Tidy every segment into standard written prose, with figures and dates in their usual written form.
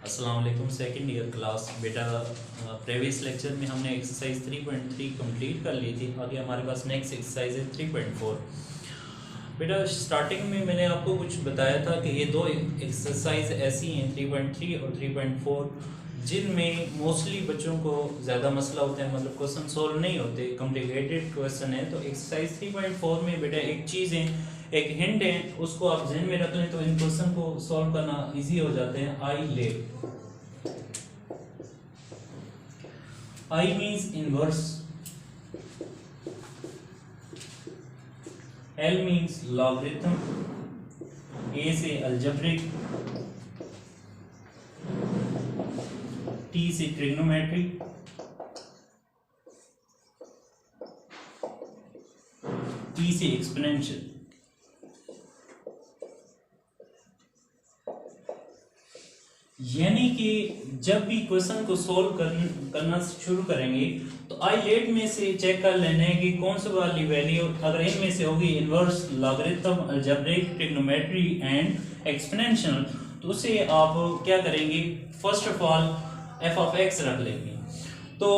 अस्सलाम वालेकुम। Second year class बेटा, प्रीवियस लेक्चर में हमने एक्सरसाइज 3.3 कंप्लीट कर ली थी। आगे हमारे पास नेक्स्ट एक्सरसाइज है 3.4। बेटा स्टार्टिंग में मैंने आपको कुछ बताया था कि ये दो एक्सरसाइज ऐसी हैं 3.3 और 3.4 जिनमें मोस्टली बच्चों को ज़्यादा मसला होता है, मतलब क्वेश्चन सॉल्व नहीं होते, कॉम्प्लिकेटेड क्वेश्चन है। तो एक्सरसाइज 3.4 में बेटा एक चीज़ है, एक हिंट है, उसको आप ध्यान में रख लें तो इन क्वेश्चन को सॉल्व करना इजी हो जाते हैं। I means inverse, L means logarithm, A से अलजेब्रिक, टी से ट्रिग्नोमेट्री, ई से एक्सपोनेंशियल। यानी कि जब भी क्वेश्चन को सॉल्व करना शुरू करेंगे तो आईलेट में से चेक कर लेना है कि कौन सी वाली वैल्यू अगर इनमें से होगी inverse, logarithm, algebraic, trigonometry and exponential, तो उसे आप क्या करेंगे, first of all F of x रख लेंगे। तो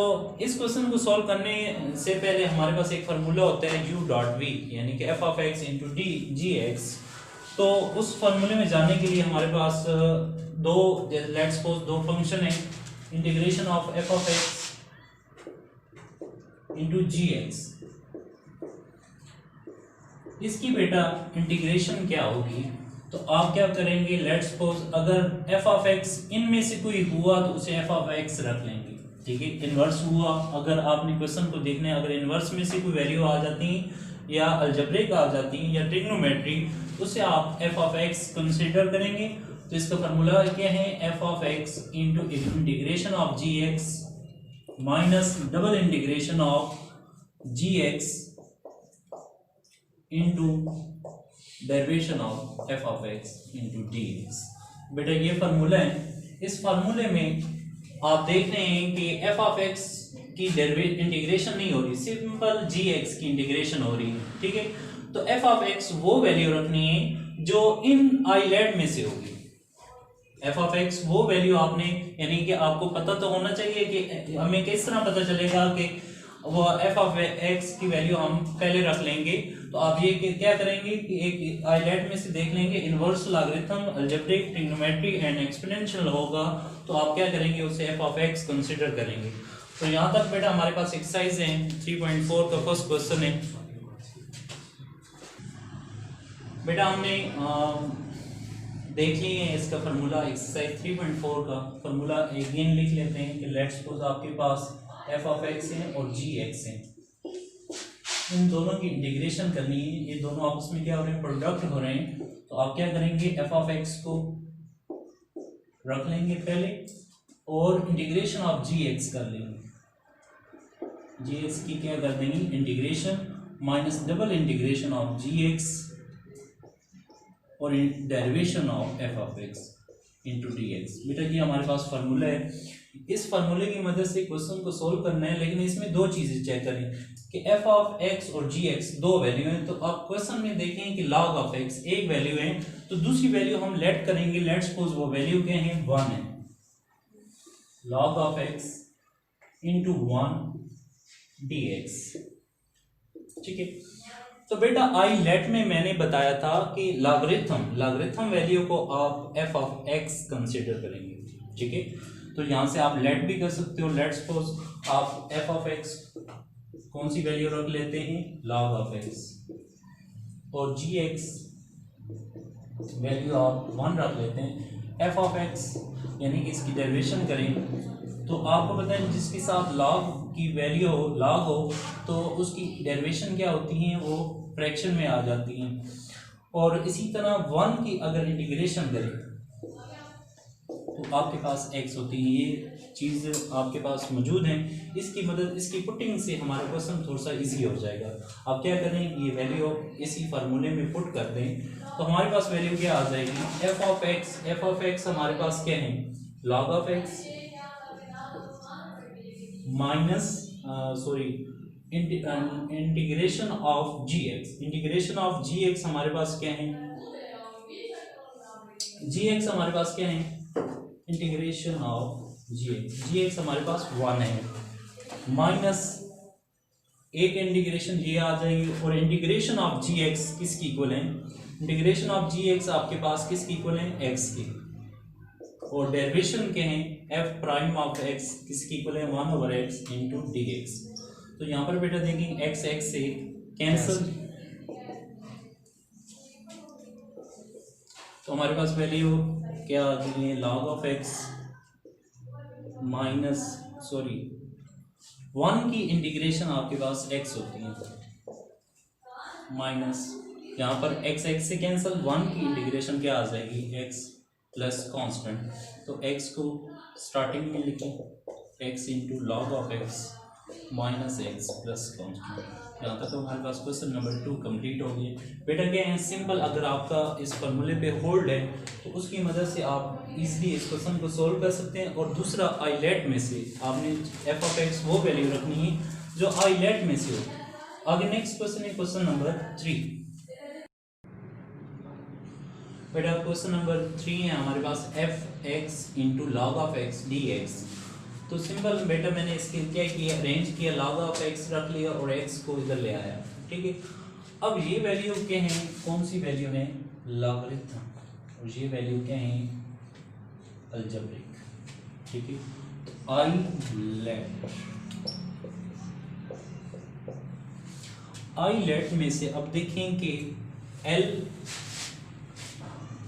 इस क्वेश्चन को सॉल्व करने से पहले हमारे पास एक फार्मूला होता है u डॉट वी, यानी कि f of x into d g x. तो उस फार्मूले में जाने के लिए हमारे पास लेट्स सपोज दो फंक्शन है, integration of F of x into g x. इसकी बेटा इंटीग्रेशन क्या होगी, तो आप क्या करेंगे, लेट्स सपोज अगर एफ ऑफ एक्स इनमें से कोई हुआ तो उसे एफ ऑफ एक्स रख लेंगे, ठीक है। इनवर्स हुआ, अगर आपने क्वेश्चन को देखना है, अगर इनवर्स में से कोई वैल्यू आ जाती या अलजेब्रिक आ जाती या ट्रिग्नोमेट्री, तो उसे आप एफ ऑफ एक्स कंसीडर करेंगे। तो इसका फार्मूला क्या है, f of x into integration of ji x minus double integration of ji x into derivation of F of x into d x. बेटा ये फार्मूला है। इस फार्मूले में आप देख रहे हैं कि एफ ऑफ एक्स की इंटीग्रेशन नहीं हो रही, सिंपल जी एक्स की इंटीग्रेशन हो रही है, ठीक है। तो एफ ऑफ एक्स वो वैल्यू रखनी है जो इन आईलेट में से होगी। एफ ऑफ एक्स वो वैल्यू आपने, यानी कि आपको पता तो होना चाहिए कि हमें किस तरह पता चलेगा कि वो एफ ऑफ एक्स की वैल्यू हम पहले रख लेंगे। तो आप ये क्या करेंगे कि एक आईलेट में से देख लेंगे inverse, logarithm, algebraic, trigonometry and exponential होगा, तो आप क्या करेंगे, उसे एफ ऑफ एक्स कंसीडर करेंगे। तो यहाँ तक बेटा हमारे पास एक्सरसाइज है 3.4 का फर्स्ट क्वेश्चन है। बेटा हमने देख लिए है इसका फार्मूला, एक्सरसाइज 3.4 का फार्मूला अगेन लिख लेते हैं कि लेट्स सपोज आपके पास एफ ऑफ एक्स है और जी एक्स है, इन दोनों की इंटीग्रेशन करनी है, ये दोनों आपस में क्या हो रहे हैं, प्रोडक्ट हो रहे हैं। तो आप क्या करेंगे, एफ ऑफ एक्स को रख लेंगे पहले और इंटीग्रेशन ऑफ जी एक्स कर लेंगे। जी एक्स की क्या कर देंगे, integration minus double integration of ji x और derivation of F of x into d x. बेटा ये हमारे पास फार्मूला है। इस फार्मूले की मदद से क्वेश्चन को सोल्व करना है, लेकिन इसमें दो चीजें चेक करें कि एफ ऑफ एक्स और जी एक्स दो वैल्यू हैं। तो आप क्वेश्चन में देखें कि लॉग ऑफ एक्स एक वैल्यू है, तो दूसरी वैल्यू हम लेट करेंगे, लेट्स सपोज वो वैल्यू क्या है, 1 है। Log of x into 1 D x, ठीक है। तो बेटा आई लेट में मैंने बताया था कि लॉगरिथम वैल्यू को आप एफ ऑफ एक्स कंसीडर करेंगे, ठीक है। तो यहां से आप लेट भी कर सकते हो, लेट्स सपोज आप एफ ऑफ एक्स कौन सी वैल्यू रख लेते हैं, लॉग ऑफ एक्स, और जी एक्स वैल्यू आप 1 रख लेते हैं। एफ ऑफ एक्स यानी कि इसकी डेरिवेशन करें तो आपको पता है जिसके साथ लॉग की वैल्यू हो, लॉग हो, तो उसकी डेरिवेशन क्या होती है, वो फ्रैक्शन में आ जाती हैं। और इसी तरह 1 की अगर इंटीग्रेशन करें तो आपके पास x होती है, ये चीज़ आपके पास मौजूद है। इसकी मदद, इसकी पुटिंग से हमारा क्वेश्चन थोड़ा सा इजी हो जाएगा। आप क्या करें, ये वैल्यू इसी फार्मूले में पुट कर दें, तो हमारे पास वैल्यू क्या आ जाएगी, एफ ऑफ एक्स हमारे पास क्या है, log of x minus integration of ji x. Integration of ji x हमारे पास क्या है, जी एक्स हमारे पास क्या है, इंटीग्रेशन ऑफ जी एक्स हमारे पास 1 है, माइनस एक इंटीग्रेशन ये आ जाएगी, और इंटीग्रेशन ऑफ जी एक्स किसकी इक्वल है, इंटीग्रेशन ऑफ जी एक्स आपके पास किसकी इक्वल है, एक्स की, और डेरिवेशन के हैं एफ प्राइम ऑफ एक्स किसकी इक्वल है, 1/x इंटू डी एक्स। तो यहाँ पर बेटा देखेंगे एक्स एक्स से कैंसिल, तो हमारे पास वैल्यू क्या आ गई है, लॉग ऑफ एक्स माइनस 1 की इंटीग्रेशन आपके पास x होती है, माइनस यहाँ पर x x से कैंसिल, 1 की इंटीग्रेशन क्या आ जाएगी, x प्लस कांस्टेंट, तो x को स्टार्टिंग में लिखें x into log of x minus x plus constant. यहाँ तक तो हमारे पास क्वेश्चन नंबर 2 कंप्लीट हो गया। बेटा क्या है, सिंपल अगर आपका इस फॉर्मूले पे होल्ड है तो उसकी मदद से आप इजीली इस क्वेश्चन को सोल्व कर सकते हैं। और दूसरा आईलेट में से आपने एफ ऑफ एक्स वो वैल्यू रखनी है जो आईलेट में से हो। आगे नेक्स्ट क्वेश्चन है क्वेश्चन नंबर 3। बेटा क्वेश्चन नंबर 3 है हमारे पास F x into log of x d x. तो सिंपल बेटा मैंने इसके क्या किया, अरेंज किया, लॉग ऑफ एक्स रख लिया और एक्स को इधर ले आया, ठीक है। अब ये वैल्यू क्या है, कौन सी वैल्यू है, लॉगरिथम, और ये वैल्यू क्या है, अलजेब्रिक, ठीक है। तो आईलेट में से अब देखें कि एल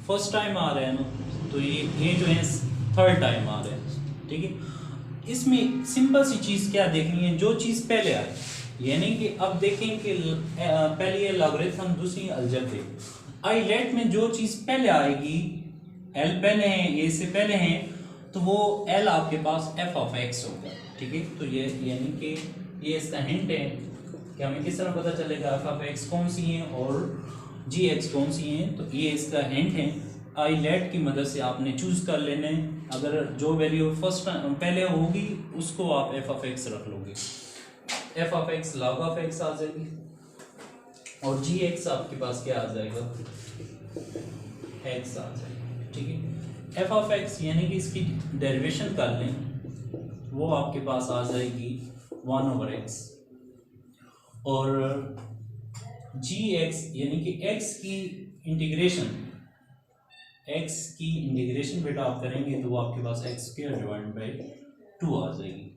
फर्स्ट टाइम आ रहा है ना, तो ये जो है थर्ड टाइम आ रहा है, ठीक है। इसमें सिंपल सी चीज़ क्या देखनी है, जो चीज़ पहले आए, यानी कि अब देखें कि पहली है लॉगरिथम, दूसरी अलजेब्रिक। आईलेट में जो चीज़ पहले आएगी, एल पहले है, ए से पहले हैं, तो वो एल आपके पास एफ ऑफ एक्स होगा, ठीक है। तो ये यानी कि ये इसका हिंट है कि हमें किस तरह पता चलेगा एफ ऑफ एक्स कौन सी है और जी एक्स कौन सी है। तो ये इसका हिंट है, आईलेट की मदद से आपने चूज कर लेने, अगर जो वैल्यू फर्स्ट पहले होगी उसको आप एफ ऑफ एक्स रख लोगे, F of x log of x आ जाएगी, और जी एक्स आपके पास क्या आ जाएगा, एक्स आ जाएगा, ठीक है। एफ ऑफ एक्स यानी कि इसकी डेरिवेशन कर लें, वो आपके पास आ जाएगी 1/x, और जी एक्स यानी कि एक्स की इंटीग्रेशन बेटा आप करेंगे तो वो आपके पास x² डिवाइड बाई 2 आ जाएगी।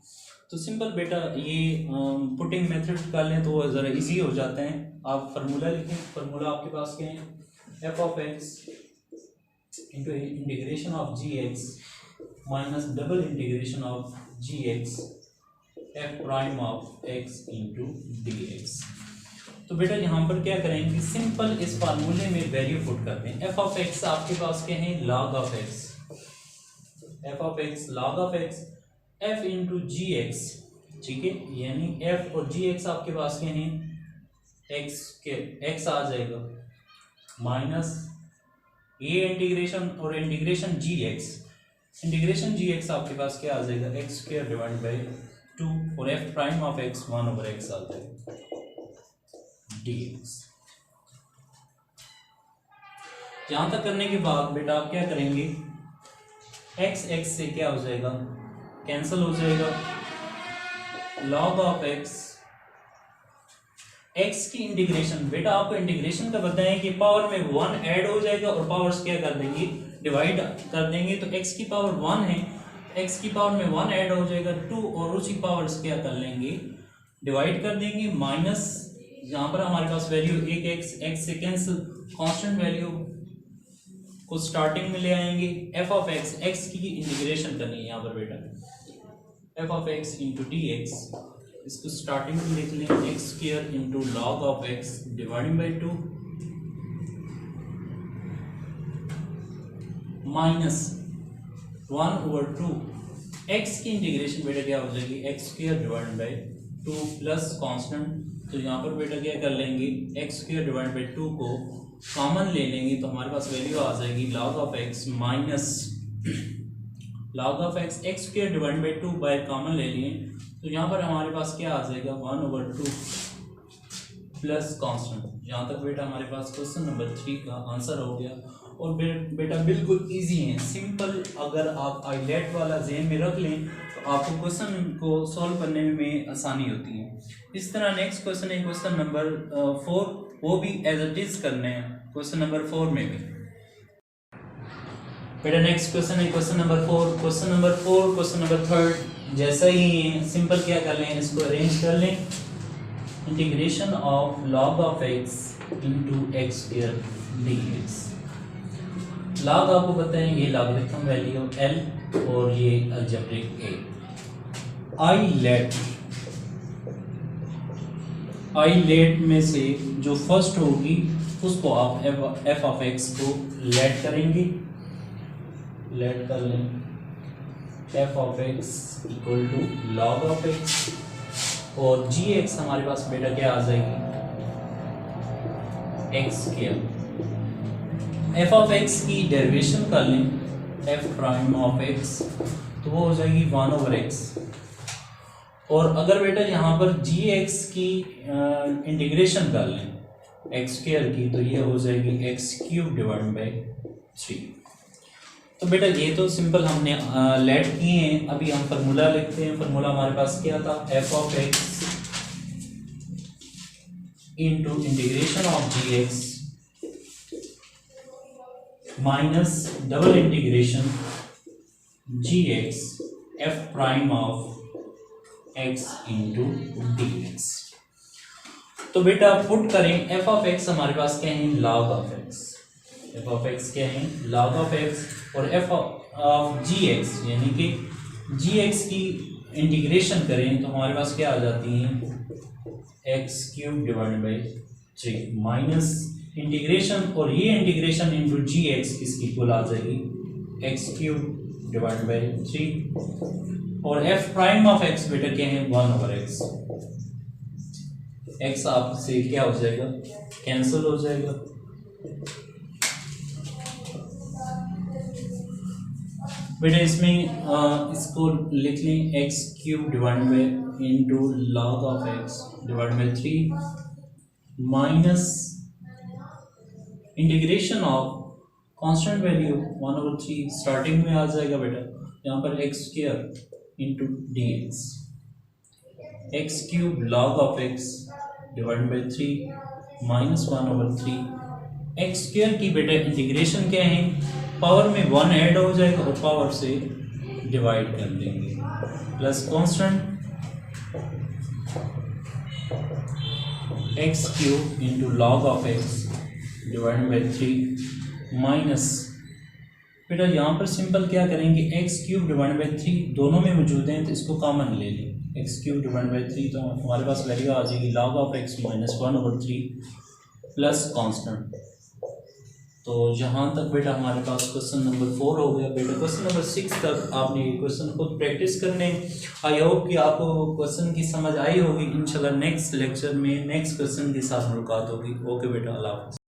तो सिंपल बेटा ये पुटिंग मेथड कर लें तो वो ज़रा इजी हो जाते हैं। आप फार्मूला लिखें, फार्मूला आपके पास क्या है, f of x into integration of ji x minus double integration of ji x f prime of x into d x. तो बेटा यहाँ पर क्या करेंगे, सिंपल इस फार्मूले में वैल्यू पुट करते हैं। एफ ऑफ एक्स आपके पास क्या है, log of x, f of x log of x f into g x, ठीक है। यानी एफ और जी एक्स आपके पास क्या है, एक्स के एक्स आ जाएगा माइनस ये इंटीग्रेशन और इंटीग्रेशन जी एक्स आपके पास क्या आ जाएगा, x² डिवाइड बाई 2, और F prime of x 1/x आ जाएगा dx। यहां तक करने के बाद बेटा आप क्या करेंगे, x से क्या हो जाएगा, कैंसिल हो जाएगा, log ऑफ x की इंटीग्रेशन, बेटा आपको इंटीग्रेशन का पता है कि पावर में 1 ऐड हो जाएगा और पावर्स क्या कर देंगे, डिवाइड कर देंगे। तो x की पावर 1 है, x की पावर में 1 ऐड हो जाएगा 2, और उसी पावर्स क्या कर लेंगे, डिवाइड कर देंगे, माइनस यहाँ पर हमारे पास वैल्यू एक x से कैंसिल, कांस्टेंट वैल्यू को स्टार्टिंग में ले आएंगे। एफ ऑफ x की इंटीग्रेशन करनी है यहाँ पर बेटा, F of x into d x, इसको स्टार्टिंग में लिख लें x² into log of x dividing by 2 minus 1/2, x की इंटीग्रेशन बेटा क्या हो जाएगी, x² divide by 2 plus constant. तो यहाँ पर बेटा क्या कर लेंगे, x² डिवाइड बाई 2 को कॉमन ले लेंगे, तो हमारे पास वैल्यू आ जाएगी log of x minus log of x² divide by 2 by common ले लिए, तो यहाँ पर हमारे पास क्या आ जाएगा 1/2 प्लस कांस्टेंट। यहाँ तक बेटा हमारे पास क्वेश्चन नंबर 3 का आंसर हो गया। और बेटा बिल्कुल इजी है, सिंपल। अगर आप आईलेट वाला ज़हन में रख लें तो आपको क्वेश्चन को सॉल्व करने में आसानी होती है। इस तरह नेक्स्ट क्वेश्चन है क्वेश्चन नंबर 4, वो भी एज इट इज करने हैं क्वेश्चन नंबर 4 में भी। बेटा नेक्स्ट क्वेश्चन है question number 4। Question number 4 question number 3 जैसा ही है, सिंपल क्या कर लें, इसको अरेंज कर लें। Integration of log of x into x square dx। log आपको पता है ये लॉगरिथम वैल्यू L और ये अलजेब्रिक A। आईलेट में से जो फर्स्ट होगी उसको आप f ऑफ x को लेट करेंगे, लेट कर लें f of x equal to log of x, और gx हमारे पास बेटा क्या आ जाएगी, x square. f of x की डेरिवेशन कर लें f प्राइम ऑफ x, तो वो हो जाएगी 1/x। और अगर बेटा यहाँ पर gx की इंटीग्रेशन कर लें x स्क्वायर की, तो ये हो जाएगी x³ डिवाइड बाई 3। तो बेटा ये तो सिंपल हमने लेट किए हैं। अभी हम फार्मूला लिखते हैं। फार्मूला हमारे पास क्या था, f of x into integration of gx minus double integration gx f prime of x into dx। तो बेटा पुट करें f ऑफ x हमारे पास क्या है, log of x। f of x क्या है, log ऑफ x, और f ऑफ gx यानी कि gx की इंटीग्रेशन करें तो हमारे पास क्या आ जाती है, x³ divide by 3 minus integration, और ये इंटीग्रेशन इंटू gx इसकी इक्वल आ जाएगी x³ डिवाइड बाई 3, और f प्राइम ऑफ x बेटा क्या है, 1/x। x आपसे क्या हो जाएगा, कैंसिल हो जाएगा। बेटा इसमें इसको लिख लें x³ divide by into log of x divide by 3 minus integration of constant value 1/3 starting में आ जाएगा बेटा, यहाँ पर x² into dx, x³ log of x divide by 3 minus 1/3। x² की बेटा इंटीग्रेशन क्या है, पावर में 1 ऐड हो जाएगा और पावर से डिवाइड कर देंगे, plus constant x³ into log of x divide by 3 minus, बेटा यहाँ पर सिंपल क्या करेंगे, x³ डिवाइड बाई 3 दोनों में मौजूद हैं तो इसको कॉमन ले लें, x³ डिवाइड बाई 3 तो हमारे पास वैल्यू आ जाएगी log of x minus 1/3 plus constant. तो यहाँ तक बेटा हमारे पास क्वेश्चन नंबर 4 हो गया। बेटा क्वेश्चन नंबर 6 तक आपने ये क्वेश्चन खुद प्रैक्टिस करने। आई होप कि आपको क्वेश्चन की समझ आई होगी। इंशाल्लाह नेक्स्ट लेक्चर में नेक्स्ट क्वेश्चन के साथ मुलाकात होगी। ओके बेटा, अल्लाह हाफ़िज़।